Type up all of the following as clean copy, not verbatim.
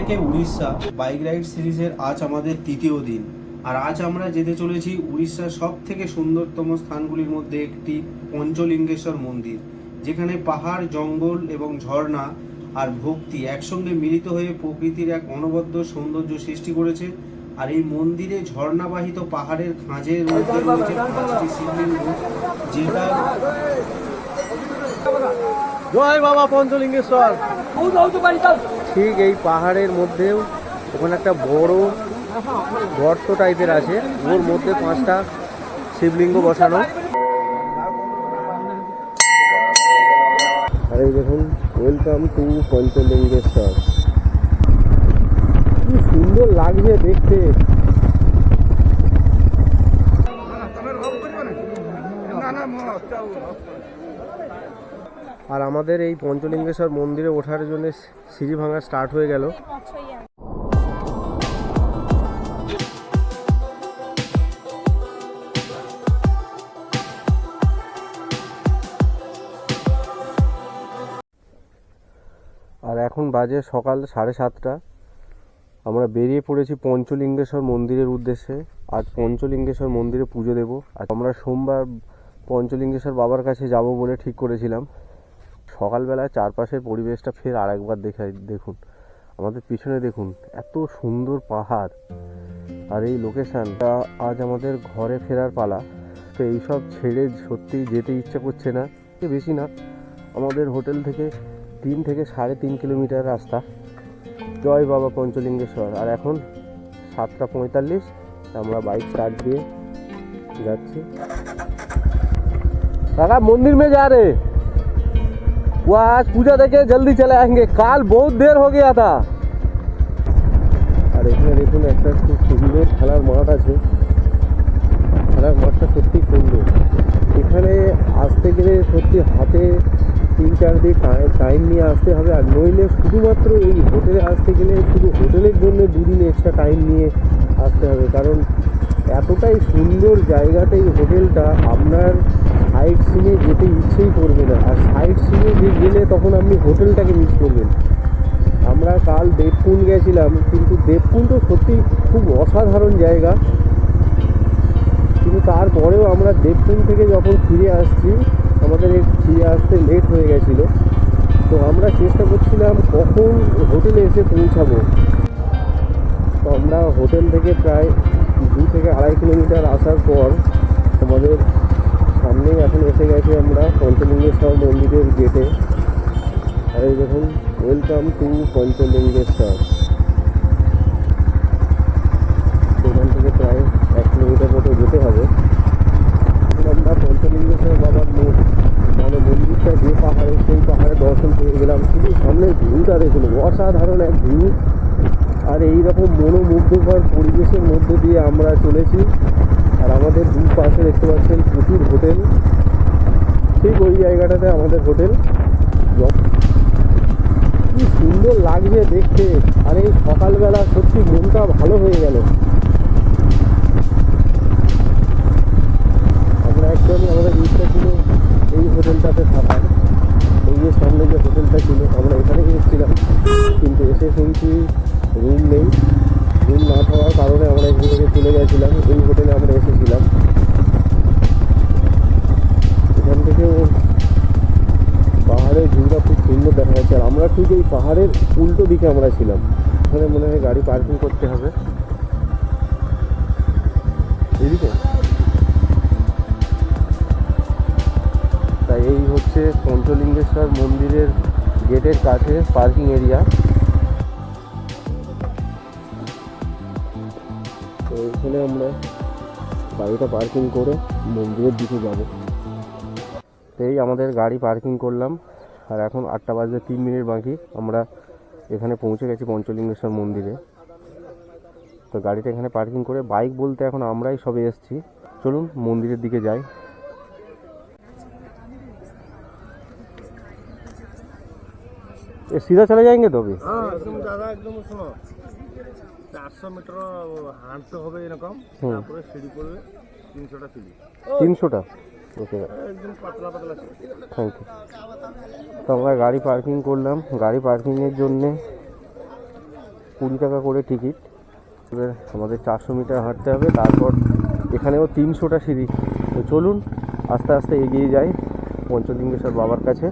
থেকে Orissa bike ride সিরিজের আজ আমাদের তৃতীয় দিন। আর আজ আমরা যেতে চলেছি উড়িষ্যার সব থেকে সুন্দরতম স্থানগুলির মধ্যে একটি পঞ্চলিঙ্গেশ্বর মন্দির, যেখানে পাহাড়, জঙ্গল এবং ঝর্ণা আর ভক্তি একসঙ্গে মিলিত হয়ে প্রকৃতির এক অনবদ্য সৌন্দর্য সৃষ্টি করেছে। আর এই মন্দিরে ঝর্ণাবাহিত পাহাড়ের খাঁজের মধ্যে রয়েছে 5টি শিবলিঙ্গ, যেটা জয় বাবা পঞ্চলিঙ্গেশ্বর। ঠিক এই পাহাড়ের মধ্যেও ওখানে একটা বড় গর্ত টাইপের আছে, ওর মধ্যে 5টা শিবলিঙ্গ বসানো। আর এই দেখুন, ওয়েলকাম টু পঞ্চলিঙ্গেশ্বর। কি সুন্দর লাগছে দেখতে। আর আমাদের এই পঞ্চলিঙ্গেশ্বর মন্দিরে ওঠার জন্য সিঁড়ি ভাঙা স্টার্ট হয়ে গেল। আর এখন বাজে সকাল 7:30। আমরা বেরিয়ে পড়েছি পঞ্চলিঙ্গেশ্বর মন্দিরের উদ্দেশ্যে। আজ পঞ্চলিঙ্গেশ্বর মন্দিরে পুজো দেব। আর আমরা সোমবার পঞ্চলিঙ্গেশ্বর বাবার কাছে যাব বলে ঠিক করেছিলাম। সকালবেলায় চারপাশের পরিবেশটা ফের আরেকবার দেখুন। আমাদের পিছনে দেখুন, এত সুন্দর পাহাড় আর এই লোকেশনটা। আজ আমাদের ঘরে ফেরার পালা। তো এইসব ছেড়ে সত্যি যেতে ইচ্ছা করছে না। বেশি না, আমাদের হোটেল থেকে 3 থেকে 3.5 কিলোমিটার রাস্তা। জয় বাবা পঞ্চলিঙ্গেশ্বর। আর এখন 7:45, আমরা বাইক স্টার্ট দিয়ে যাচ্ছি। काका मंदिर में जा रहे, वो आज पूजा देके जल्दी चले आएंगे, काल बहुत देर हो गया था। আর এখানে দেখুন একটা খুব সুন্দর খেলার মাঠ আছে। খেলার মাঠটা সত্যি সুন্দর। এখানে আসতে গেলে সত্যি হাতে 3-4 দিন টাইম নিয়ে আসতে হবে। আর নইলে শুধুমাত্র এই হোটেলে আসতে গেলে শুধু হোটেলের জন্য 2 দিন এক্সট্রা টাইম নিয়ে আসতে হবে, কারণ এতটাই সুন্দর জায়গাটা এই হোটেলটা। আপনার সাইড সিনে যেতে ইচ্ছেই করবে না। আর সাইড সিনে গেলে তখন আপনি হোটেলটাকে মিস করবেন। আমরা কাল দেবকুণ্ড গেছিলাম, কিন্তু দেবকুণ্ড সত্যি খুব অসাধারণ জায়গা। কিন্তু তারপরেও আমরা দেবকুণ্ড থেকে যখন ফিরে আসছি, আমাদের ফিরে আসতে লেট হয়ে গেছিলো। তো আমরা চেষ্টা করছিলাম কখন হোটেলে এসে পৌঁছাবো। তো আমরা হোটেল থেকে প্রায় 2 থেকে 2.5 কিলোমিটার আসার পর আমাদের সামনেই এখন এসে গেছি আমরা পঞ্চলিঙ্গেশ্বর মন্দিরের গেটে। আর এই দেখুন, ওয়েলকাম টু পঞ্চলিঙ্গেশ্বর। এখান থেকে প্রায় 1 কিলোমিটার মতো যেতে হবে। আমরা পঞ্চলিঙ্গেশ্বর বাবার মানে মন্দিরটা যে পাহাড়ে, সেই পাহাড়ে দর্শন করে গেলাম। শুধু সামনের ভিউটা দেখুন, অসাধারণ এক ভিউ। আর এইরকম মনোমুগ্ধকর পরিবেশের মধ্যে দিয়ে আমরা চলেছি। আর আমাদের দুই পাশে দেখতে পাচ্ছেন প্রচুর হোটেল। ঠিক ওই জায়গাটাতে আমাদের হোটেল। কি সুন্দর লাগছে দেখতে। আর এই সকালবেলা সত্যি মনটা ভালো হয়ে গেল। আমরা একদমই আমাদের ইচ্ছা ছিল এই হোটেলটাতে থাকার। এই যে সামনে যে হোটেলটা ছিল, আমরা এখানে এসেছিলাম, কিন্তু এসে শুনছি রুম নেই। রুম না থাকার কারণে আমরা এখান থেকে চলে গেছিলাম। এই হোটেলে আমরা এসেছিলাম। এখান থেকেও পাহাড়ের ভিউটা খুব সুন্দর দেখা যাচ্ছে। আর আমরা ঠিক এই পাহাড়ের উল্টো দিকে আমরা ছিলাম। এখানে মনে হয় গাড়ি পার্কিং করতে হবে এদিকে। তাই এই হচ্ছে পঞ্চলিঙ্গেশ্বর মন্দিরের গেটের কাছে পার্কিং এরিয়া। তো এখানে আমরা গাড়িটা পার্কিং করে মন্দিরের দিকে যাব। তো এই আমাদের গাড়ি পার্কিং করলাম। আর এখন 8:03 বাকি, আমরা এখানে পৌঁছে গেছি পঞ্চলিঙ্গেশ্বর মন্দিরে। তো গাড়িটা এখানে পার্কিং করে, বাইক বলতে এখন আমরাই সবে এসেছি। চলুন মন্দিরের দিকে যাই। सीधा चले जाएंगे तो अभी? हाँ, एकदम ज़्यादा एकदम सुनो 400 মিটার হাঁটতে হবে এরকম। তারপরে সিঁড়ি পড়বে 300টা সিঁড়ি। 300টা? ওকে, একদম পাতলা পাতলা সিঁড়ি। Thank you. তো আমরা গাড়ি পার্কিং করলাম। গাড়ি পার্কিংয়ের জন্যে 20 টাকা করে টিকিট। এবার আমাদের 400 মিটার হাঁটতে হবে, তারপর এখানেও 300টা সিঁড়ি। তো চলুন আস্তে আস্তে এগিয়ে যাই পঞ্চলিঙ্গেশ্বর বাবার কাছে।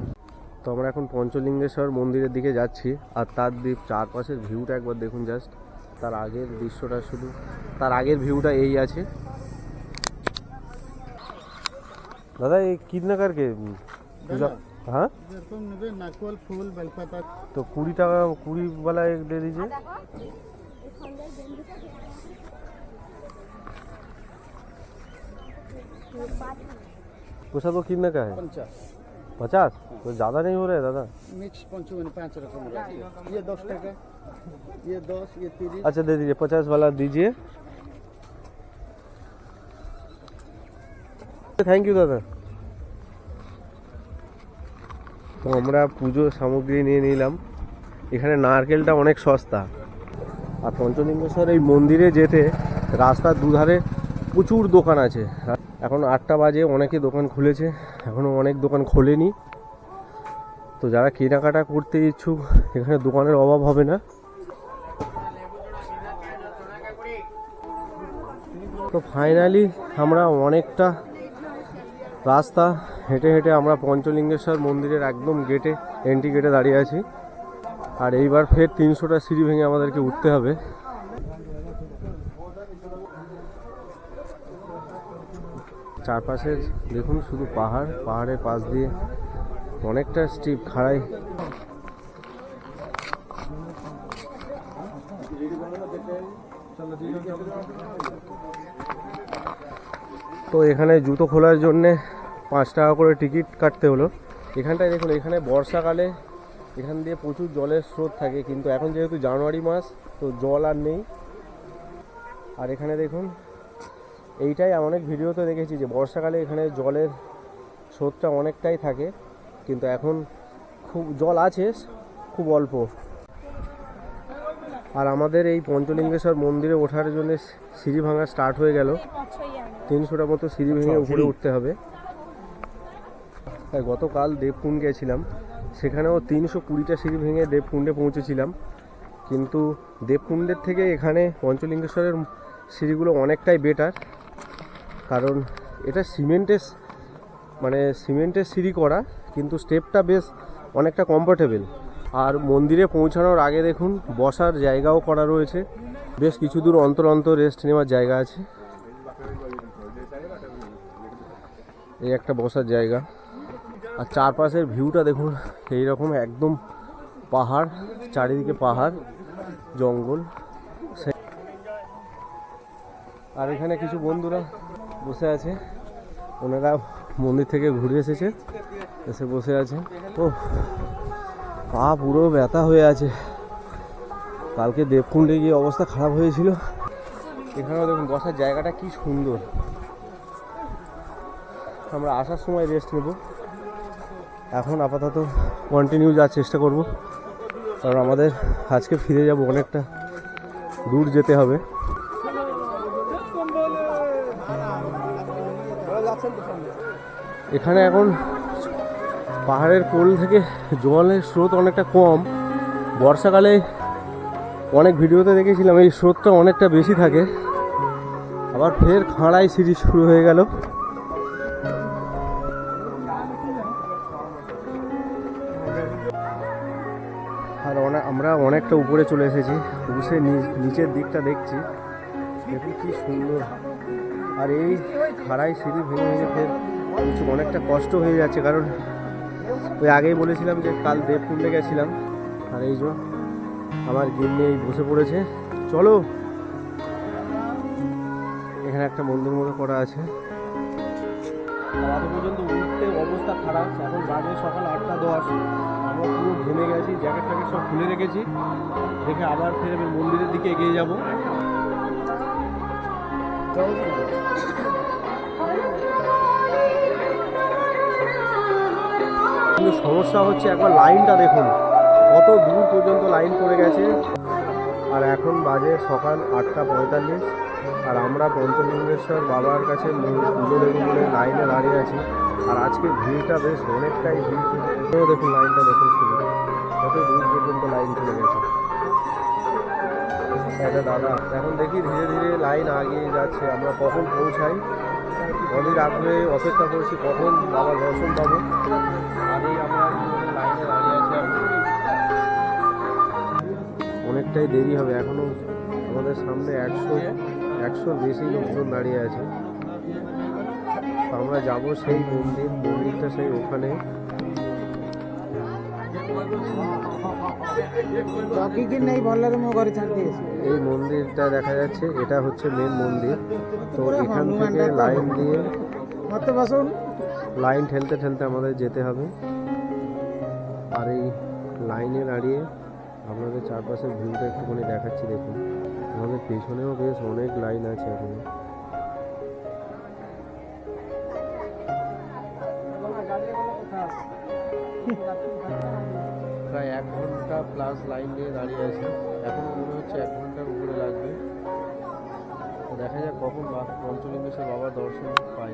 তো আমরা এখন পঞ্চলিঙ্গেশ্বর মন্দিরের দিকে যাচ্ছি, আর তার চারপাশের ভিউটা একবার দেখুন জাস্ট। তার আগের দৃশ্যটা শুধু, তার আগের ভিউটা এই আছে। দাদা এই কিতনা করকে পূজা? हाँ नारियल फूल बेलपत्र तो 20 টাকা 20 वाला एक दे दीजिए। उसका तो कितने का है? 50। तो ज़्यादा नहीं हो रहा है दादा? मिक्स 5 रकम ये 10 टका, ये 10, ये 30। अच्छा दे दीजिए, 50 वाला दीजिए। थैंक यू दादा। তো আমরা পুজো সামগ্রী নিয়ে নিলাম। এখানে নারকেলটা অনেক সস্তা। আর পঞ্চলিঙ্গেশ্বর এই মন্দিরে যেতে রাস্তার দুধারে প্রচুর দোকান আছে। এখন 8টা বাজে, অনেকে দোকান খুলেছে, এখনও অনেক দোকান খোলেনি। তো যারা কেনাকাটা করতে ইচ্ছুক এখানে দোকানের অভাব হবে না। তো ফাইনালি আমরা অনেকটা রাস্তা হেঁটে হেঁটে আমরা পঞ্চলিঙ্গেশ্বর মন্দিরের একদম গেটে, এন্ট্রি গেটে দাঁড়িয়ে আছি। আর এইবার ফের 300টা সিঁড়ি ভেঙে আমাদেরকে উঠতে হবে। চারপাশে দেখুন শুধু পাহাড়, পাহাড়ের পাশ দিয়ে অনেকটা স্টিপ খাড়াই। তো এখানে জুতো খোলার জন্যে 5 টাকা করে টিকিট কাটতে হলো। এখানটায় দেখুন, এখানে বর্ষাকালে এখান দিয়ে প্রচুর জলের স্রোত থাকে, কিন্তু এখন যেহেতু জানুয়ারি মাস তো জল আর নেই। আর এখানে দেখুন, এইটাই অনেক ভিডিওতে দেখেছি যে বর্ষাকালে এখানে জলের স্রোতটা অনেকটাই থাকে, কিন্তু এখন খুব জল আছে, খুব অল্প। আর আমাদের এই পঞ্চলিঙ্গেশ্বর মন্দিরে ওঠার জন্য সিঁড়ি ভাঙা স্টার্ট হয়ে গেল। 300টা মতো সিঁড়ি ভেঙে উপরে উঠতে হবে। গতকাল দেবকুণ্ড গেছিলাম, সেখানেও 320টা সিঁড়ি ভেঙে দেবকুণ্ডে পৌঁছেছিলাম। কিন্তু দেবকুণ্ডের থেকে এখানে পঞ্চলিঙ্গেশ্বরের সিঁড়িগুলো অনেকটাই বেটার, কারণ এটা সিমেন্টের সিঁড়ি করা, কিন্তু স্টেপটা বেশ অনেকটা কমফোর্টেবল। আর মন্দিরে পৌঁছানোর আগে দেখুন বসার জায়গাও করা রয়েছে, বেশ কিছু দূর অন্তর অন্তর রেস্ট নেওয়ার জায়গা আছে। এই একটা বসার জায়গা। আর চারপাশের ভিউটা দেখুন এইরকম, একদম পাহাড়, চারিদিকে পাহাড়, জঙ্গল। আর এখানে কিছু বন্ধুরা বসে আছে, ওনারা মন্দির থেকে ঘুরে এসে বসে আছে। ও পা পুরো ব্যথা হয়ে আছে, কালকে দেবকুণ্ডে গিয়ে অবস্থা খারাপ হয়েছিল। এখানেও দেখুন বসার জায়গাটা কি সুন্দর। আমরা আসার সময় রেস্ট নেব, এখন আপাতত কন্টিনিউ যাওয়ার চেষ্টা করব, কারণ আমাদের আজকে ফিরে যাব, অনেকটা দূর যেতে হবে। এখানে এখন পাহাড়ের কোল থেকে জলের স্রোত অনেকটা কম। বর্ষাকালে অনেক ভিডিওতে দেখেছিলাম এই স্রোতটা অনেকটা বেশি থাকে। আবার ফের খাড়াই সিঁড়ি শুরু হয়ে গেল। আর আমরা অনেকটা উপরে চলে এসেছি, বসে নিচের দিকটা দেখছি, দেখুন কি সুন্দর। আর এই খাড়াই সিঁড়ি ভেঙে ভেঙে ফের অনেকটা কষ্ট হয়ে যাচ্ছে, কারণ ওই আগেই বলেছিলাম যে কাল দেবকুণ্ডে গেছিলাম। আর এই যে আমার গিন্নি এই বসে পড়েছে, চলো। এখানে একটা মন্দির মতো করা আছে। আজ পর্যন্ত উঠতে অবস্থা খারাপ, এখন বাজে সকাল 8টা 10। আমরা পুরো ঘেমে গেছি, জ্যাকেট ট্যাকেট সব খুলে রেখেছি, দেখে আবার ফের মন্দিরের দিকে এগিয়ে যাব। কিন্তু সমস্যা হচ্ছে একবার লাইনটা দেখুন, কত দূর পর্যন্ত লাইন পড়ে গেছে। আর এখন বাজে সকাল 8টা 45, আর আমরা পঞ্চলিঙ্গেশ্বর বাবার কাছে পুজো দেবো বলে লাইনে দাঁড়িয়ে আছি। আর আজকে ভিড়টা বেশ অনেকটাই ভিড়। দেখুন লাইনটা দেখুন, শুধু কত দূর পর্যন্ত লাইন চলে গেছে। একটা দাদা। এখন দেখি ধীরে ধীরে লাইন আগিয়ে যাচ্ছে, আমরা কখন পৌঁছাই অধীর আগ্রহে অপেক্ষা করছি কখন বাবার দর্শন পাবো। আগেই আমরা লাইনে দাঁড়িয়ে আছি, অনেকটাই দেরি হবে, এখনো আমাদের সামনে 100-100 বেশি লোকজন দাঁড়িয়ে আছে। তো আমরা যাব সেই মন্দিরটা সেই ওখানে। এই মন্দিরটা দেখা যাচ্ছে, এটা হচ্ছে মেন মন্দির। তো এখান থেকে লাইন দিয়ে লাইন ঠেলতে ঠেলতে আমাদের যেতে হবে। আর এই লাইনে দাঁড়িয়ে আপনাদের চারপাশের ভিউটা একটুখানি দেখাচ্ছি, দেখুন আমাদের পেছনেও বেশ অনেক লাইন আছে এখনো। প্রায় 1 ঘন্টা প্লাস লাইন দিয়ে দাঁড়িয়ে আছে, এখনো মনে হচ্ছে 1 ঘন্টার উপরে লাগবে। তো দেখা যাক কখন পঞ্চলিঙ্গেশ্বর বাবার দর্শন পাই।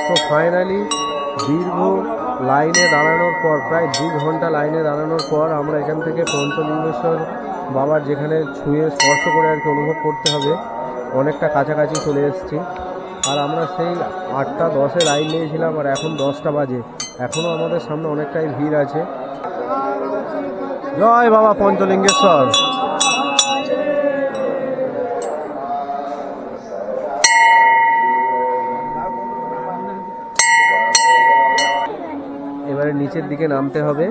তো ফাইনালি দীর্ঘ লাইনে দাঁড়ানোর পর, প্রায় 2 ঘন্টা লাইনে দাঁড়ানোর পর আমরা এখান থেকে পঞ্চলিঙ্গেশ্বর বাবার যেখানে ছুঁয়ে স্পর্শ করে আর কি অনুভব করতে হবে, অনেকটা কাছাকাছি চলে এসেছি। আর আমরা সেই 8টা 10-এ লাইন নিয়েছিলাম, আর এখন 10টা বাজে, এখনও আমাদের সামনে অনেকটাই ভিড় আছে। জয় বাবা পঞ্চলিঙ্গেশ্বর। এবারে নিচের দিকে নামতে হবে।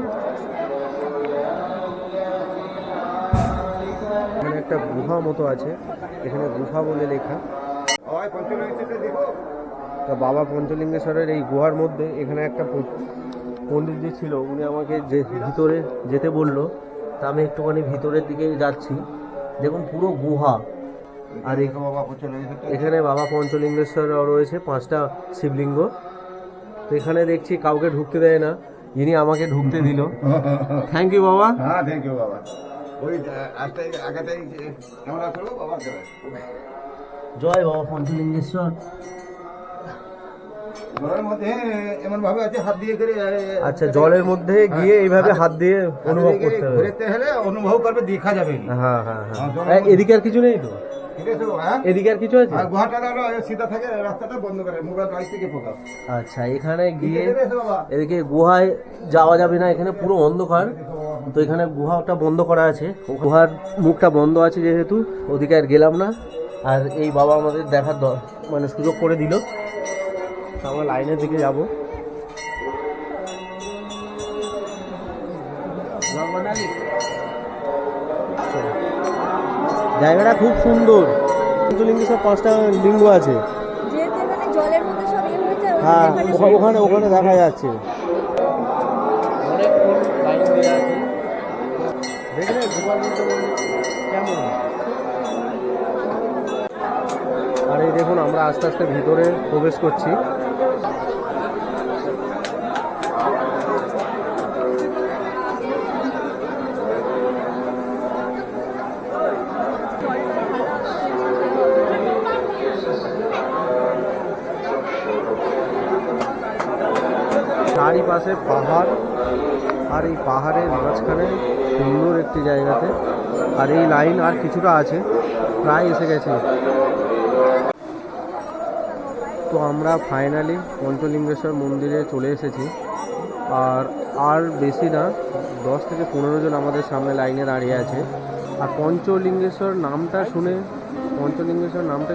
এখানে একটা গুহা মতো আছে, এখানে গুহা বলে লেখা। তা বাবা পঞ্চলিঙ্গেশ্বরের এই গুহার মধ্যে এখানে একটা পণ্ডিতজি ছিল, উনি আমাকে যে ভিতরে যেতে বললো। তা আমি একটুখানি ভিতরের দিকে যাচ্ছি। দেখুন পুরো গুহা, আর এখানে বাবা পঞ্চলিঙ্গেশ্বর রয়েছে 5টা শিবলিঙ্গ। তো এখানে দেখছি কাউকে ঢুকতে দেয় না, ইনি আমাকে ঢুকতে দিল। থ্যাংক ইউ বাবা। হ্যাঁ, থ্যাংক ইউ বাবা। ওই আগাটাই কেমন আছো বাবা? জয় বাবা পঞ্চলিঙ্গেশ্বর। জলের মধ্যে এমন ভাবে আছে হাত দিয়ে করে, আচ্ছা, জলের মধ্যে গিয়ে এইভাবে হাত দিয়ে অনুভব করতে হবে। ঘুরতে হলে অনুভব করবে, দেখা যাবে। হ্যাঁ হ্যাঁ হ্যাঁ। এদিকে আর কিছু নেই তো? ঠিক আছে বাবা। এদিকে আর কিছু আছে? আর গুহাটা হলো সিধা থাকে, রাস্তাটা বন্ধ করে মোবাইল রাইট থেকে ফোকাস। আচ্ছা, এখানে গিয়ে এদিকে গুহায় যাওয়া যাবে না, এখানে পুরো অন্ধকার। তো এখানে গুহাটা বন্ধ করা আছে, গুহার মুখটা বন্ধ আছে যেহেতু, ওদিকে আর গেলাম না। আর এই বাবা আমাদের দেখার মানে সুযোগ করে দিল। আমরা লাইনের দিকে যাব। জায়গাটা খুব সুন্দর। পঞ্চলিঙ্গেশ্বর 5টা লিঙ্গ আছে। হ্যাঁ, ওখানে দেখা যাচ্ছে। অনেকক্ষণ লাইন দিয়ে আছে, দেখলে কেমন। আর এই দেখুন আমরা আস্তে আস্তে ভিতরে প্রবেশ করছি। চারিপাশে পাহাড়, আর এই পাহাড়ের মাঝখানে সুন্দর একটি জায়গাতে। আর এই লাইন আর কিছুটা আছে, প্রায় এসে গেছে। তো আমরা ফাইনালি পঞ্চলিঙ্গেশ্বর মন্দিরে চলে এসেছি। আর বেশি না, 10 থেকে 15 জন আমাদের সামনে লাইনে দাঁড়িয়ে আছে। আর পঞ্চলিঙ্গেশ্বর নামটা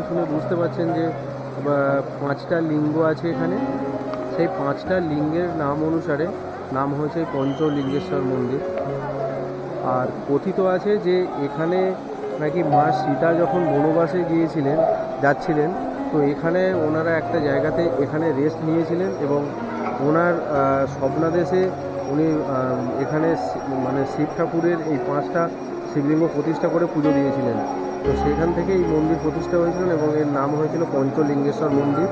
শুনে বুঝতে পারছেন যে 5টা লিঙ্গ আছে এখানে। সেই 5টা লিঙ্গের নাম অনুসারে নাম হয়েছে পঞ্চলিঙ্গেশ্বর মন্দির। আর কথিত আছে যে এখানে নাকি মা সীতা যখন বনবাসে যাচ্ছিলেন, তো এখানে ওনারা একটা জায়গাতে এখানে রেস্ট নিয়েছিলেন, এবং ওনার স্বপ্নাদেশে উনি এখানে মানে শিব ঠাকুরের এই 5টা শিবলিঙ্গ প্রতিষ্ঠা করে পুজো দিয়েছিলেন। তো সেখান থেকে এই মন্দির প্রতিষ্ঠা হয়েছিল, এবং এর নাম হয়েছিল পঞ্চলিঙ্গেশ্বর মন্দির।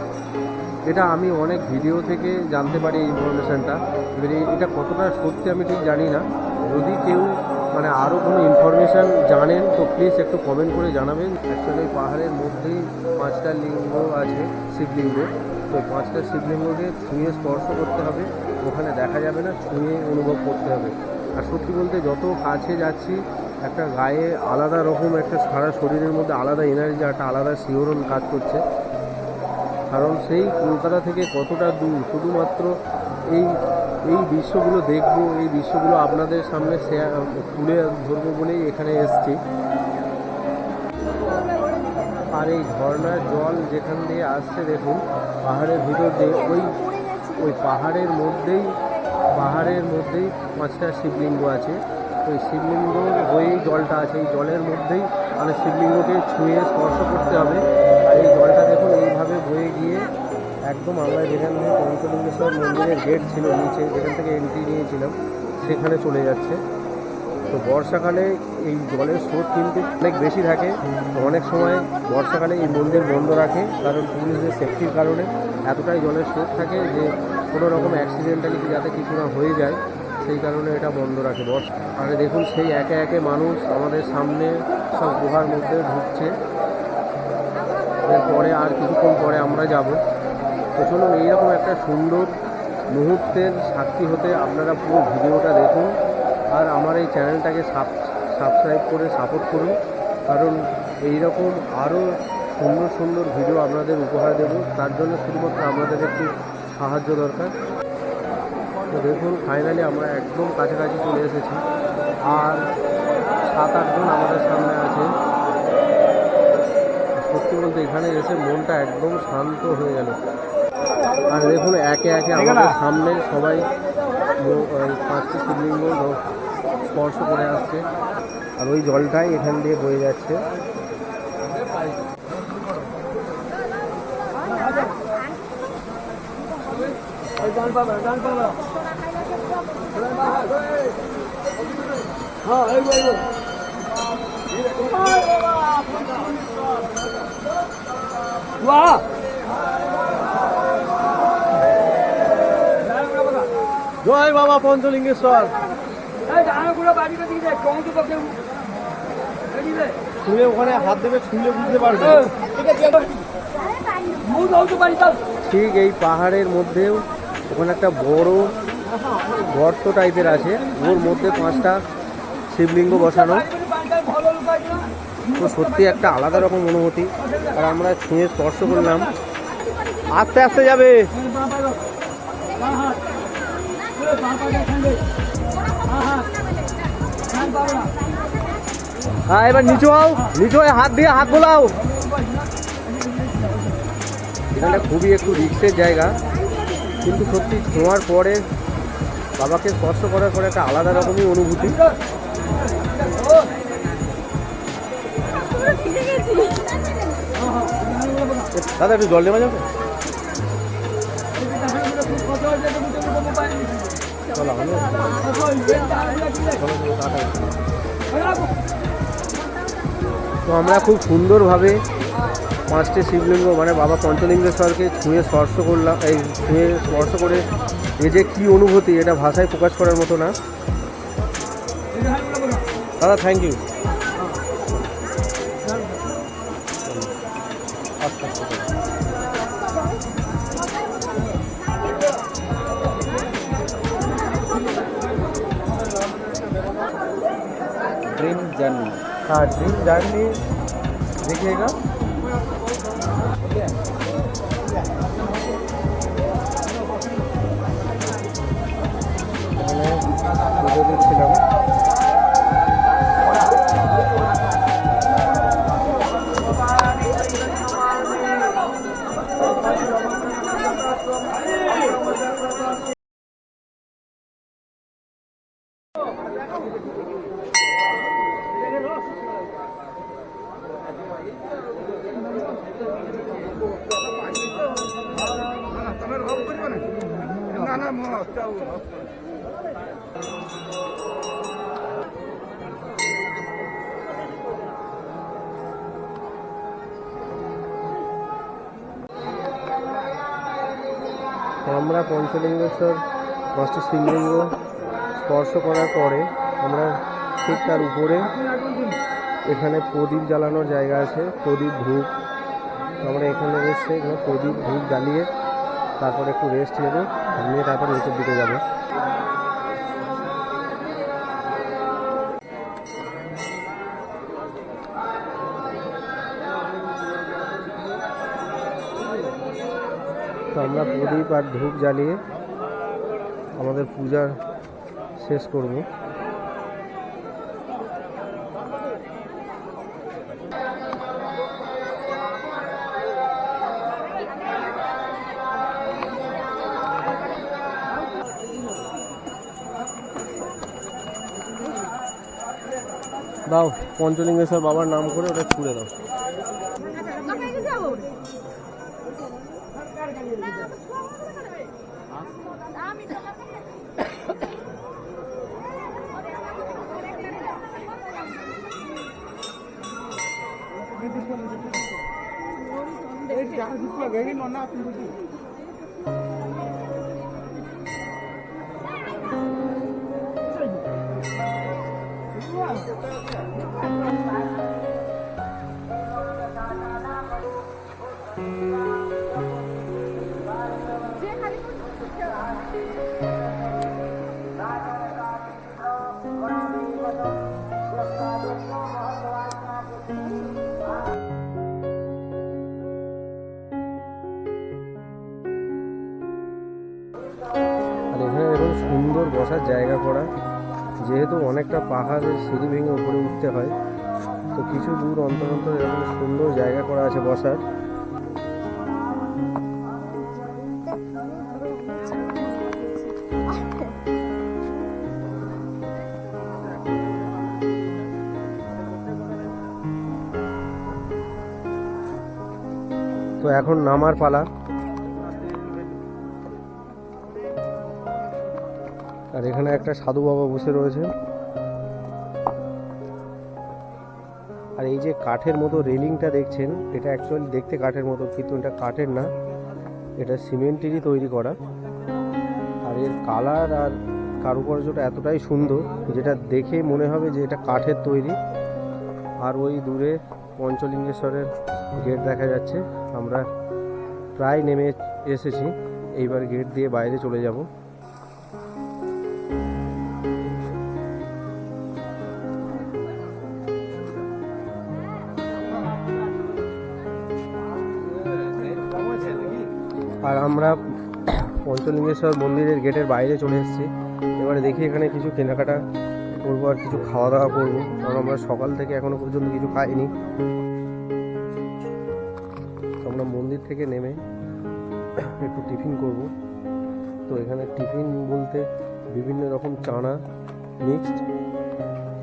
এটা আমি অনেক ভিডিও থেকে জানতে পারি এই ইনফরমেশানটা। এবারে এটা কতটা সত্যি আমি ঠিক জানি না। যদি কেউ মানে আরও কোনো ইনফরমেশান জানেন তো প্লিজ একটু কমেন্ট করে জানাবেন। অ্যাকচুয়ালি পাহাড়ের মধ্যেই 5টা লিঙ্গ আছে, শিবলিঙ্গ। তো 5টা শিবলিঙ্গকে ছুঁয়ে স্পর্শ করতে হবে, ওখানে দেখা যাবে না, ছুঁয়ে অনুভব করতে হবে। আর সত্যি বলতে যত কাছে যাচ্ছি একটা গায়ে আলাদা রকম একটা সারা শরীরের মধ্যে আলাদা এনার্জি, একটা আলাদা শিহরণ কাজ করছে। কারণ সেই কলকাতা থেকে কতটা দূর, শুধুমাত্র এই এই দৃশ্যগুলো দেখবো, এই দৃশ্যগুলো আপনাদের সামনে তুলে ধরবো বলেই এখানে এসেছি। আর এই ঝর্ণার জল যেখান দিয়ে আসছে দেখুন পাহাড়ের ভিতর দিয়ে, ওই পাহাড়ের মধ্যেই 5টা শিবলিঙ্গ আছে। ওই শিবলিঙ্গ হয়েই জলটা আছে, এই জলের মধ্যেই মানে শিবলিঙ্গকে ছুঁয়ে স্পর্শ করতে হবে। আর এই জলটা দেখুন এইভাবে বয়ে গিয়ে একদম আমরা যেখান থেকে পঞ্চলিঙ্গেশ্বর মন্দিরের গেট ছিল নিচে, যেখান থেকে এন্ট্রি নিয়েছিলাম সেখানে চলে যাচ্ছে। তো বর্ষাকালে এই জলের স্রোত কিন্তু অনেক বেশি থাকে। অনেক সময় বর্ষাকালে এই মন্দির বন্ধ রাখে, কারণ টুরিস্টদের সেফটির কারণে। এতটাই জলের স্রোত থাকে যে কোনো রকম অ্যাক্সিডেন্টালি যাতে কিছু না হয়ে যায়, সেই কারণে এটা বন্ধ রাখে বর্ষা। আর দেখুন সেই একে একে মানুষ আমাদের সামনে সব গুহার মধ্যে ঢুকছে। এরপরে আর কিছুক্ষণ পরে আমরা যাব। তো চলুন এইরকম একটা সুন্দর মুহূর্তের সাক্ষী হতে আপনারা পুরো ভিডিওটা দেখুন। আর আমার এই চ্যানেলটাকে সাবস্ক্রাইব করে সাপোর্ট করুন, কারণ এইরকম আরও সুন্দর সুন্দর ভিডিও আপনাদের উপহার দেব। তার জন্য শুধুমাত্র আপনাদের একটু সাহায্য দরকার। তো দেখুন ফাইনালি আমরা একদম কাছাকাছি চলে এসেছি। আর 7-8 জন আমাদের সামনে আছে। সত্যি বলতে এখানে এসে মনটা একদম শান্ত হয়ে গেল। আর দেখুন একে একে আমাদের সামনে সবাই 5টি শিবলিঙ্গ স্পর্শ করে আসছে। আর ওই জলটাই এখান দিয়ে বয়ে যাচ্ছে। জয় বাবা পঞ্চলিঙ্গেশ্বর। ছুঁয়ে ওখানে হাত দেবে, ছুঁলে বুঝতে পারবে। ঠিক এই পাহাড়ের মধ্যেও ওখানে একটা বড় গর্ত টাইপের আছে, ওর মধ্যে 5টা শিবলিঙ্গ বসানো। তো সত্যি একটা আলাদা রকম অনুভূতি। আর আমরা ছুঁয়ে স্পর্শ করলাম। আস্তে আস্তে যাবে। হ্যাঁ এবার নিচু হও, নিচু হয়ে হাত দিয়ে হাত বোলাও। এখানে খুবই একটু রিস্কের জায়গা, কিন্তু সত্যি ছোঁয়ার পরে, বাবাকে স্পর্শ করার পরে একটা আলাদা রকমই অনুভূতি। দাদা একটু জল নেওয়া যাবে? তো আমরা খুব সুন্দরভাবে 5টে শিবলিঙ্গ মানে বাবা পঞ্চলিঙ্গেশ্বরকে ছুঁয়ে স্পর্শ করলাম। এই ছুঁয়ে স্পর্শ করে এ যে কী অনুভূতি, এটা ভাষায় প্রকাশ করার মতো না। দাদা থ্যাংক ইউ। Dream journey. हाँ ड्रीम जर्नी देखिएगा। পুজো দিচ্ছিলাম। আমরা পঞ্চলিঙ্গেশ্বর 5টি শিবলিঙ্গ স্পর্শ করার পরে আমরা ঠিক তার উপরে এখানে প্রদীপ জ্বালানোর জায়গা আছে, প্রদীপ ধূপ। আমরা এখানে এসে এখানে প্রদীপ ধূপ জ্বালিয়ে তারপরে একটু রেস্ট নেবো, নিয়ে তারপর নিচের দিকে যাবো। তো আমরা প্রদীপ আর ধূপ জ্বালিয়ে আমাদের পূজা শেষ করব। দাও পঞ্চলিঙ্গেশ্বর বাবার নাম করে ওটা ছুঁড়ে দাও। আর এখানে দেখুন সুন্দর বসার জায়গা করা, যেহেতু অনেকটা পাহাড়ের সিঁড়ি ভেঙে উপরে উঠতে হয়, তো কিছু দূর অন্তর অন্তর এরকম সুন্দর জায়গা করা আছে বসার। তো এখন নামার পালা। আর এখানে একটা সাধু বাবা বসে রয়েছে। আর এই যে কাঠের মতো রেলিংটা দেখছেন, এটা অ্যাকচুয়ালি দেখতে কাঠের মতো, কিন্তু এটা কাঠের না, এটা সিমেন্টেরই তৈরি করা। আর এর কালার আর কারুকার্যটা এতটাই সুন্দর যেটা দেখে মনে হবে যে এটা কাঠের তৈরি। আর ওই দূরে পঞ্চলিঙ্গেশ্বরের গেট দেখা যাচ্ছে। আমরা প্রায় নেমে এসেছি, এইবার গেট দিয়ে বাইরে চলে যাব। আর আমরা পঞ্চলিঙ্গেশ্বর মন্দিরের গেটের বাইরে চলে এসেছি। এবারে দেখি এখানে কিছু কেনাকাটা করবো আর কিছু খাওয়া দাওয়া করবো, কারণ আমরা সকাল থেকে এখনো পর্যন্ত কিছু খাইনি। আমরা মন্দির থেকে নেমে একটু টিফিন করব। তো এখানে টিফিন বলতে বিভিন্ন রকম চানা মিক্সড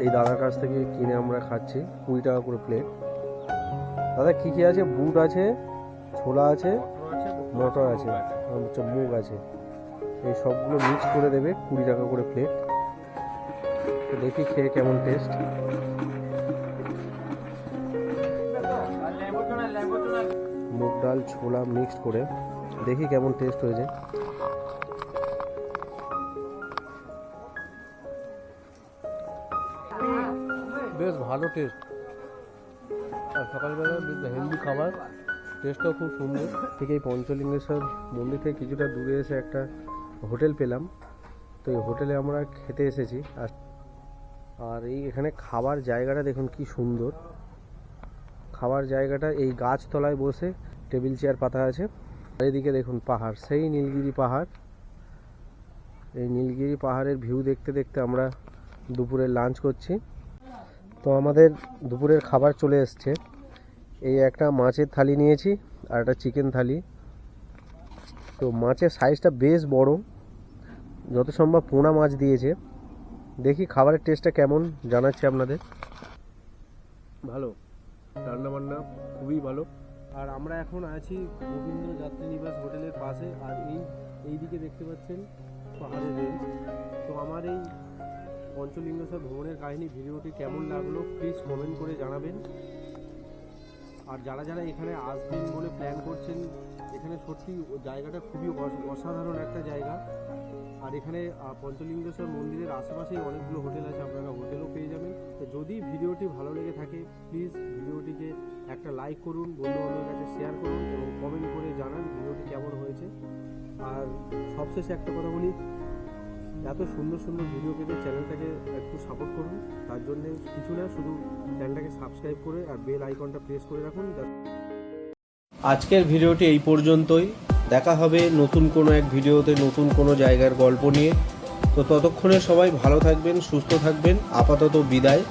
এই দাদার কাছ থেকে কিনে আমরা খাচ্ছি, 20 টাকা করে প্লেট। দাদা কী কী আছে? বুট আছে, ছোলা আছে, মটর আছে, মুগ আছে, এই সবগুলো মিক্স করে দেবে 20 টাকা করে প্লেট। তো দেখি খেয়ে কেমন টেস্ট। মুগ ডাল ছোলা মিক্সড করে দেখি কেমন টেস্ট হয়েছে। বেশ ভালো টেস্ট, আর সকালবেলা বেশ হেলদি খাবার, টেস্টটাও খুব সুন্দর। ঠিক এই পঞ্চলিঙ্গেশ্বর মন্দির থেকে কিছুটা দূরে এসে একটা হোটেল পেলাম, তো এই হোটেলে আমরা খেতে এসেছি। আর এই এখানে খাবার জায়গাটা দেখুন কি সুন্দর। খাবার জায়গাটা এই গাছতলায় বসে টেবিল চেয়ার পাতা আছে। আর এদিকে দেখুন পাহাড়, সেই নীলগিরি পাহাড়। এই নীলগিরি পাহাড়ের ভিউ দেখতে দেখতে আমরা দুপুরে লাঞ্চ করছি। তো আমাদের দুপুরের খাবার চলে এসছে। এই একটা মাছের থালি নিয়েছি আর একটা চিকেন থালি। তো মাছের সাইজটা বেশ বড়, যত সম্ভব পোনা মাছ দিয়েছে। দেখি খাবারের টেস্টটা কেমন জানাচ্ছি আপনাদের। ভালো, রান্না বান্না খুবই ভালো। আর আমরা এখন আছি গোবিন্দ যাত্রী নিবাস হোটেলের পাশে। আর এই দিকে দেখতে পাচ্ছেন পাহাড়ের রেঞ্জ। তো আমার এই পঞ্চলিঙ্গেশ্বর ভ্রমণের কাহিনী ভিডিওটি কেমন লাগলো প্লিজ কমেন্ট করে জানাবেন। আর যারা যারা এখানে আসবেন বলে প্ল্যান করছেন, এখানে সত্যি জায়গাটা খুবই অসাধারণ একটা জায়গা। আর এখানে পঞ্চলিঙ্গেশ্বর মন্দিরের আশেপাশেই অনেকগুলো হোটেল আছে, আপনারা হোটেলও পেয়ে যাবেন। তো যদি ভিডিওটি ভালো লেগে থাকে প্লিজ ভিডিওটিকে একটা লাইক করুন, বন্ধুবান্ধবের কাছে শেয়ার করুন এবং কমেন্ট করে জানান ভিডিওটি কেমন হয়েছে। আর সবশেষে একটা কথা বলি, এত সুন্দর সুন্দর ভিডিও পেতে চ্যানেলটাকে একটু সাপোর্ট করুন। তার জন্য কিছু না, শুধু চ্যানেলটাকে সাবস্ক্রাইব করে আর বেল আইকনটা প্রেস করে রাখুন। আজকের ভিডিওটি এই পর্যন্তই। দেখা হবে নতুন কোনো এক ভিডিওতে নতুন কোনো জায়গার গল্প নিয়ে। তো ততক্ষণে সবাই ভালো থাকবেন, সুস্থ থাকবেন। আপাতত বিদায়।